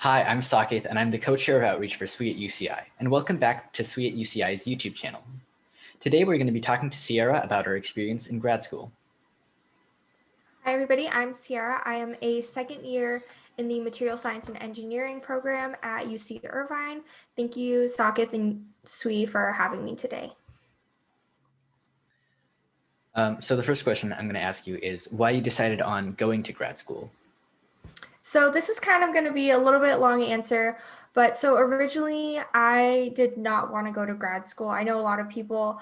Hi, I'm Saket, and I'm the co-chair of Outreach for SWE UCI, and welcome back to SWE UCI's YouTube channel. Today, we're going to be talking to Sierra about her experience in grad school. Hi everybody, I'm Sierra. I am a second year in the Material Science and Engineering program at UC Irvine. Thank you, Saket and SWE, for having me today. So the first question I'm going to ask you is why you decided on going to grad school. So this is kind of going to be a little bit long answer, but so originally I did not want to go to grad school. I know a lot of people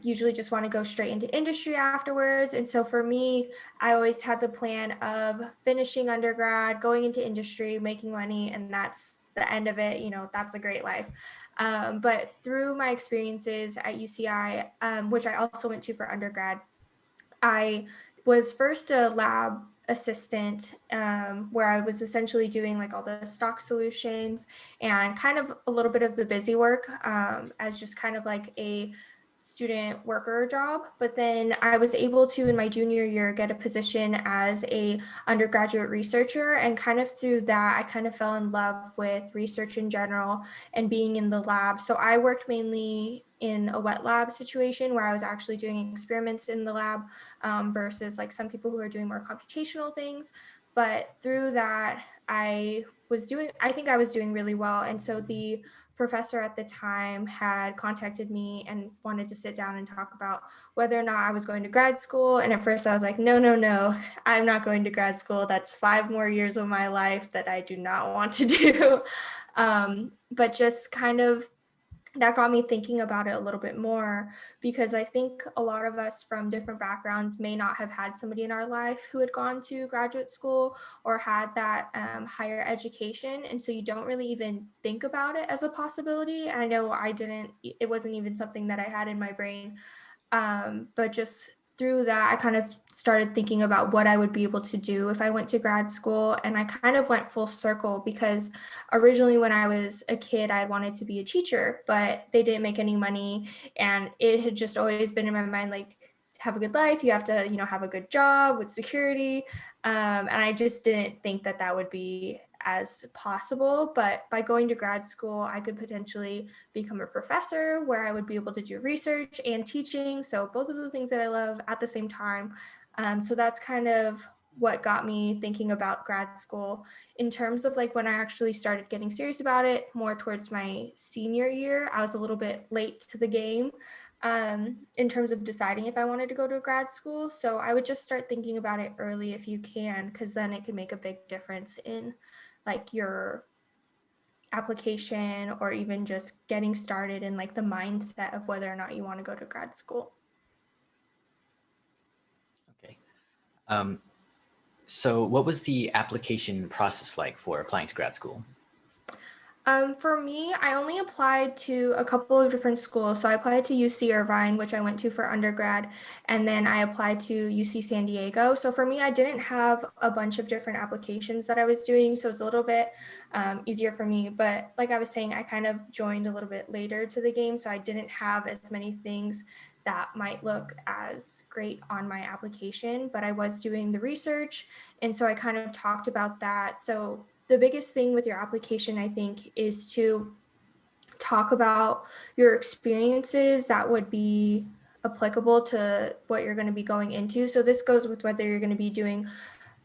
usually just want to go straight into industry afterwards. And so for me, I always had the plan of finishing undergrad, going into industry, making money, and that's the end of it. You know, that's a great life. But through my experiences at UCI, which I also went to for undergrad, I was first a lab assistant where I was essentially doing like all the stock solutions and kind of a little bit of the busy work as just kind of like a student worker job. But then I was able to, in my junior year, get a position as a undergraduate researcher, and kind of through that I kind of fell in love with research in general and being in the lab. So I worked mainly in a wet lab situation where I was actually doing experiments in the lab versus like some people who are doing more computational things. But through that, I think I was doing really well. And so the professor at the time had contacted me and wanted to sit down and talk about whether or not I was going to grad school. And at first I was like, no, I'm not going to grad school. That's 5 more years of my life that I do not want to do. But just kind of that got me thinking about it a little bit more, because I think a lot of us from different backgrounds may not have had somebody in our life who had gone to graduate school or had that higher education. And so you don't really even think about it as a possibility. I know I didn't, it wasn't even something that I had in my brain. But just through that, I kind of started thinking about what I would be able to do if I went to grad school. And I kind of went full circle, because originally when I was a kid, I wanted to be a teacher, but they didn't make any money. And it had just always been in my mind, like, to have a good life, you have to, have a good job with security. And I just didn't think that that would be as possible. But by going to grad school, I could potentially become a professor where I would be able to do research and teaching. So both of the things that I love at the same time. So that's kind of what got me thinking about grad school. In terms of like when I actually started getting serious about it, more towards my senior year, I was a little bit late to the game in terms of deciding if I wanted to go to grad school. So I would just start thinking about it early if you can, because then it can make a big difference in like your application or even just getting started in like the mindset of whether or not you want to go to grad school. Okay. So what was the application process like for applying to grad school? For me, I only applied to a couple of different schools. So I applied to UC Irvine, which I went to for undergrad, and then I applied to UC San Diego. So for me, I didn't have a bunch of different applications that I was doing, so it's a little bit easier for me. But like I was saying, I kind of joined a little bit later to the game, so I didn't have as many things that might look as great on my application, but I was doing the research, and so I kind of talked about that. So the biggest thing with your application, I think, is to talk about your experiences that would be applicable to what you're going to be going into. So this goes with whether you're going to be doing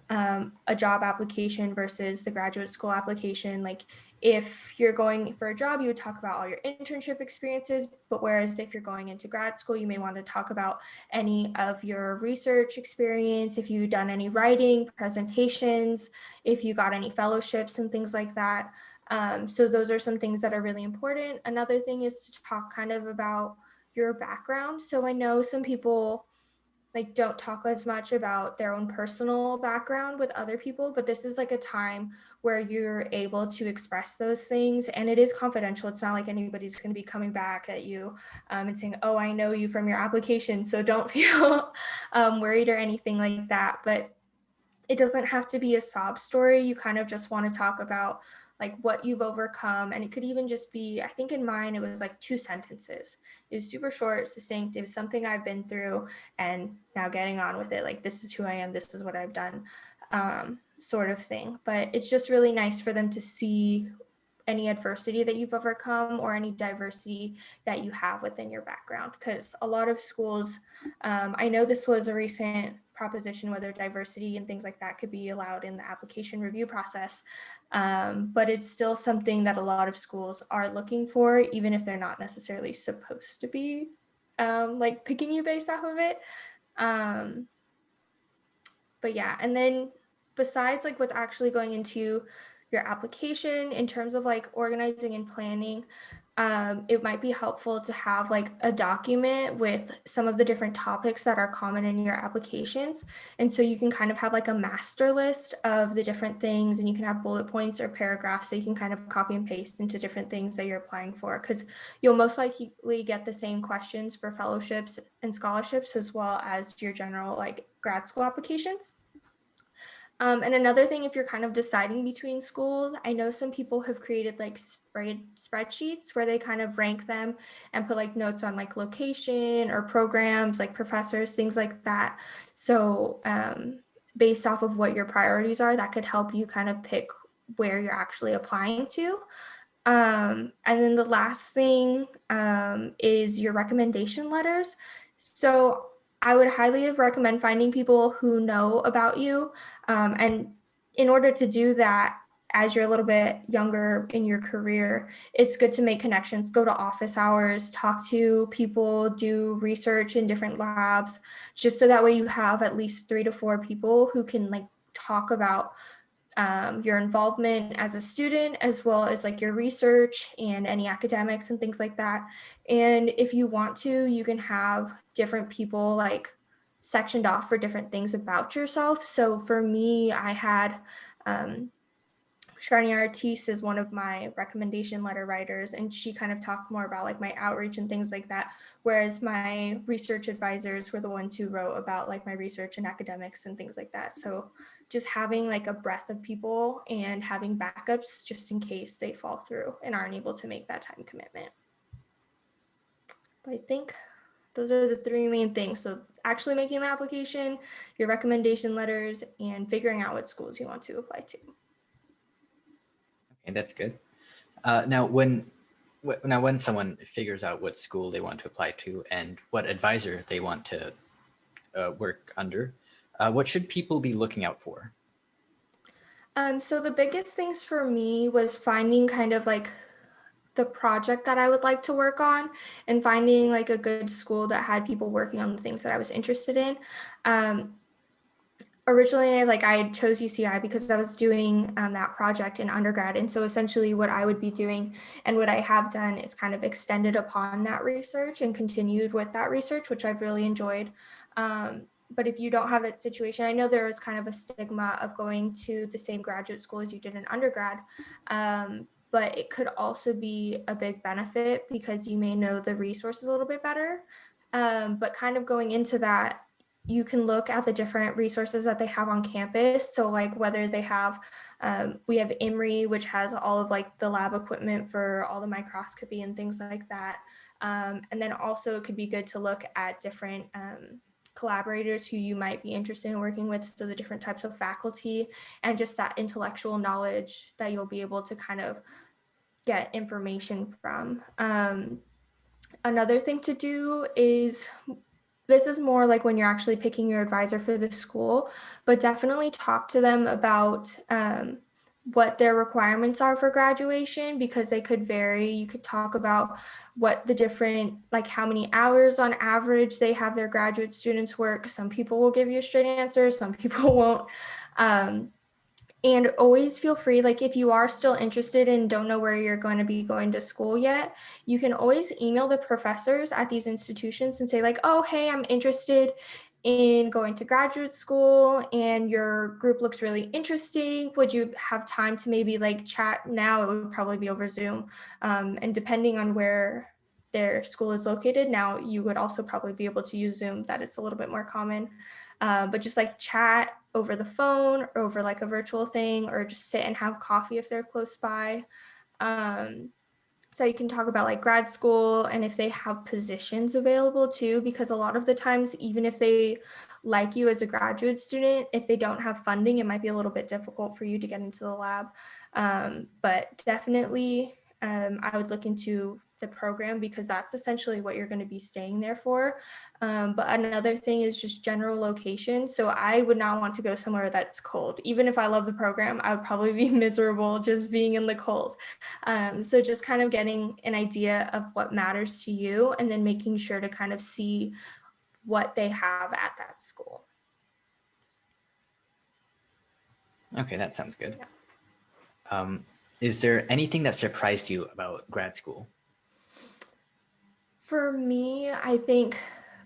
a job application versus the graduate school application. Like if you're going for a job, you would talk about all your internship experiences, but whereas if you're going into grad school, you may want to talk about any of your research experience, if you've done any writing, presentations, if you got any fellowships and things like that. So those are some things that are really important. Another thing is to talk kind of about your background. So I know some people like don't talk as much about their own personal background with other people, but this is like a time where you're able to express those things, and it is confidential. It's not like anybody's going to be coming back at you and saying, oh, I know you from your application, so don't feel worried or anything like that. But it doesn't have to be a sob story. You kind of just want to talk about like what you've overcome. And it could even just be, I think in mine, it was like 2 sentences. It was super short, succinct. It was something I've been through and now getting on with it. Like, this is who I am. This is what I've done. sort of thing. But it's just really nice for them to see any adversity that you've overcome or any diversity that you have within your background. Because a lot of schools, I know this was a recent proposition whether diversity and things like that could be allowed in the application review process, but it's still something that a lot of schools are looking for, even if they're not necessarily supposed to be like picking you based off of it. Um, but yeah, and then besides like what's actually going into your application in terms of like organizing and planning, it might be helpful to have like a document with some of the different topics that are common in your applications. And so you can kind of have like a master list of the different things, and you can have bullet points or paragraphs so you can kind of copy and paste into different things that you're applying for, because you'll most likely get the same questions for fellowships and scholarships as well as your general like grad school applications. And another thing, if you're kind of deciding between schools, I know some people have created like spreadsheets where they kind of rank them and put like notes on like location or programs, like professors, things like that. So based off of what your priorities are, that could help you kind of pick where you're actually applying to. And then the last thing is your recommendation letters. So I would highly recommend finding people who know about you. And in order to do that, as you're a little bit younger in your career, it's good to make connections, go to office hours, talk to people, do research in different labs, just so that way you have at least 3 to 4 people who can like talk about your involvement as a student, as well as like your research and any academics and things like that. And if you want to, you can have different people like sectioned off for different things about yourself. So for me, I had Shani Artis is one of my recommendation letter writers, and she kind of talked more about like my outreach and things like that. Whereas my research advisors were the ones who wrote about like my research and academics and things like that. So just having like a breadth of people and having backups just in case they fall through and aren't able to make that time commitment. But I think those are the 3 main things. So actually making the application, your recommendation letters, and figuring out what schools you want to apply to. Okay, that's good. Now, when someone figures out what school they want to apply to and what advisor they want to work under, what should people be looking out for? So the biggest things for me was finding kind of like the project that I would like to work on and finding like a good school that had people working on the things that I was interested in. Originally, like I chose UCI because I was doing that project in undergrad. And so essentially what I would be doing and what I have done is kind of extended upon that research and continued with that research, which I've really enjoyed. But if you don't have that situation, I know there is kind of a stigma of going to the same graduate school as you did in undergrad. But it could also be a big benefit because you may know the resources a little bit better. But kind of going into that, you can look at the different resources that they have on campus. So like whether they have, we have IMRI, which has all of like the lab equipment for all the microscopy and things like that. And then also it could be good to look at different collaborators who you might be interested in working with. So the different types of faculty and just that intellectual knowledge that you'll be able to kind of get information from. Another thing to do is, this is more like when you're actually picking your advisor for the school, but definitely talk to them about what their requirements are for graduation, because they could vary. You could talk about what the different, like how many hours on average they have their graduate students work. Some people will give you a straight answer, some people won't. And always feel free, like if you are still interested and don't know where you're going to be going to school yet, you can always email the professors at these institutions and say like, oh, hey, I'm interested in going to graduate school and your group looks really interesting. Would you have time to maybe like chat now? It would probably be over Zoom. And depending on where their school is located, now you would also probably be able to use Zoom, that it's a little bit more common. But just like chat over the phone or over like a virtual thing, or just sit and have coffee if they're close by. So you can talk about like grad school and if they have positions available too, because a lot of the times, even if they like you as a graduate student, if they don't have funding, it might be a little bit difficult for you to get into the lab. But definitely, I would look into the program because that's essentially what you're going to be staying there for. But another thing is just general location. So I would not want to go somewhere that's cold. Even if I love the program, I would probably be miserable just being in the cold. So just kind of getting an idea of what matters to you and then making sure to kind of see what they have at that school. Okay, that sounds good. Yeah. Is there anything that surprised you about grad school? For me, I think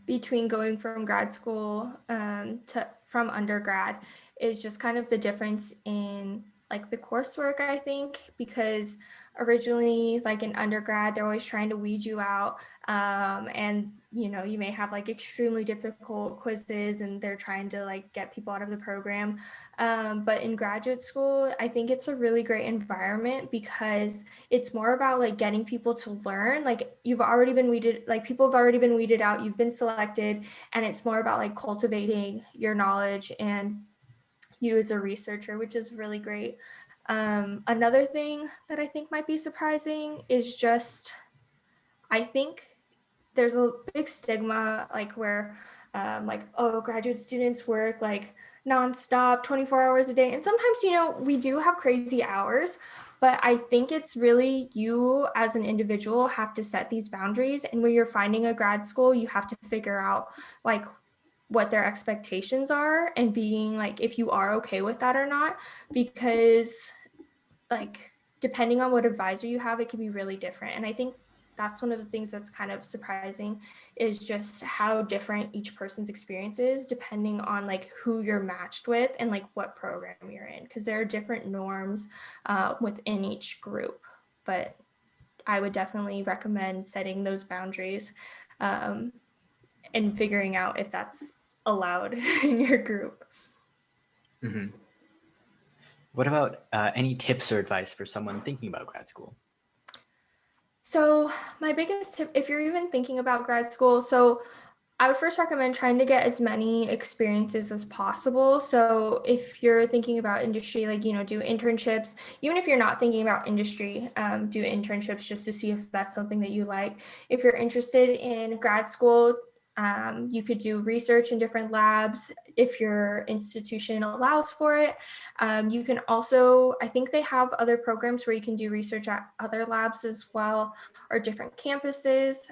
between going from grad school from undergrad is just kind of the difference in like the coursework, I think, because originally like in undergrad, they're always trying to weed you out. And you may have like extremely difficult quizzes and they're trying to like get people out of the program. But in graduate school, I think it's a really great environment because it's more about like getting people to learn. Like you've already been weeded, like people have already been weeded out, you've been selected, and it's more about like cultivating your knowledge and you as a researcher, which is really great. Another thing that I think might be surprising is just, I think there's a big stigma like where like, oh, graduate students work like nonstop 24 hours a day, and sometimes we do have crazy hours, but I think it's really you as an individual have to set these boundaries, and when you're finding a grad school you have to figure out like what their expectations are and being like if you are okay with that or not, because like depending on what advisor you have, it can be really different. And I think that's one of the things that's kind of surprising is just how different each person's experience is depending on like who you're matched with and like what program you're in, because there are different norms within each group. But I would definitely recommend setting those boundaries and figuring out if that's allowed in your group. Mm-hmm. What about any tips or advice for someone thinking about grad school? So my biggest tip, if you're even thinking about grad school, so I would first recommend trying to get as many experiences as possible. So if you're thinking about industry, like, do internships, even if you're not thinking about industry, do internships just to see if that's something that you like. If you're interested in grad school, you could do research in different labs if your institution allows for it. You can also, I think they have other programs where you can do research at other labs as well, or different campuses.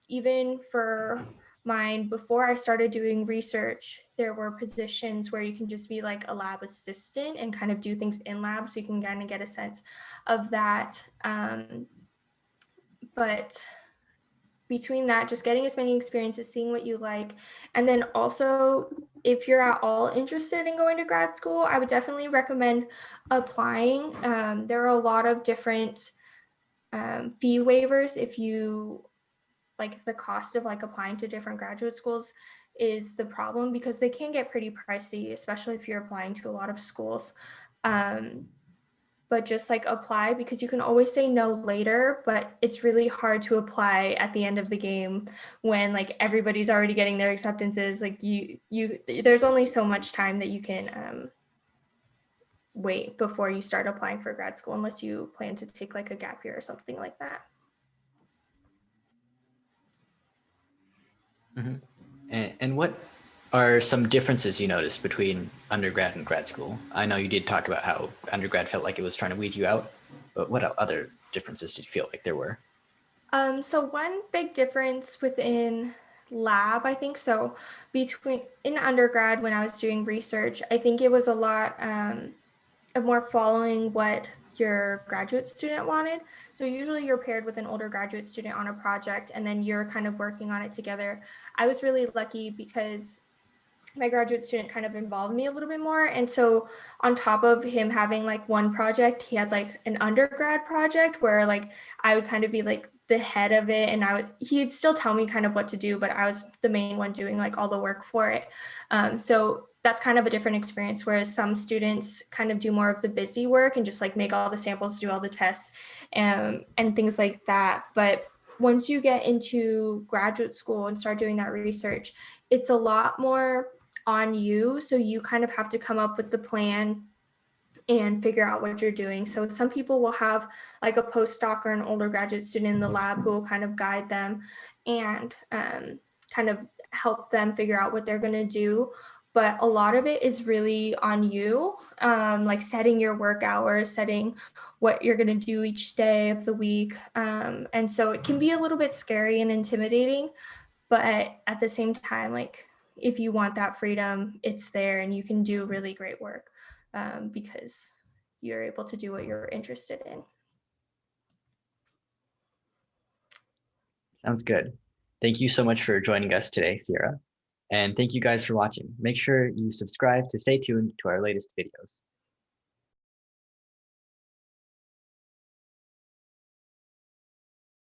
Even for mine, before I started doing research, there were positions where you can just be like a lab assistant and kind of do things in lab, so you can kind of get a sense of that. But between that, just getting as many experiences, seeing what you like, and then also if you're at all interested in going to grad school, I would definitely recommend applying. There are a lot of different fee waivers if you like, if the cost of like applying to different graduate schools is the problem, because they can get pretty pricey, especially if you're applying to a lot of schools. But just like apply, because you can always say no later, but it's really hard to apply at the end of the game when like everybody's already getting their acceptances. Like there's only so much time that you can wait before you start applying for grad school, unless you plan to take like a gap year or something like that. Mm-hmm. And what are some differences you noticed between undergrad and grad school? I know you did talk about how undergrad felt like it was trying to weed you out, but what other differences did you feel like there were? So one big difference within lab, I think so, between in undergrad when I was doing research, I think it was a lot of more following what your graduate student wanted. So usually you're paired with an older graduate student on a project and then you're kind of working on it together. I was really lucky because my graduate student kind of involved me a little bit more. And so on top of him having like one project, he had like an undergrad project where like I would kind of be like the head of it, and he'd still tell me kind of what to do, but I was the main one doing like all the work for it. So that's kind of a different experience, whereas some students kind of do more of the busy work and just like make all the samples, do all the tests, and things like that. But once you get into graduate school and start doing that research, it's a lot more on you. So you kind of have to come up with the plan and figure out what you're doing. So some people will have like a postdoc or an older graduate student in the lab who will kind of guide them and kind of help them figure out what they're going to do. But a lot of it is really on you, like setting your work hours, setting what you're going to do each day of the week. And so it can be a little bit scary and intimidating, but at the same time, like if you want that freedom, it's there and you can do really great work because you're able to do what you're interested in. Sounds good. Thank you so much for joining us today, Sierra. And thank you guys for watching. Make sure you subscribe to stay tuned to our latest videos.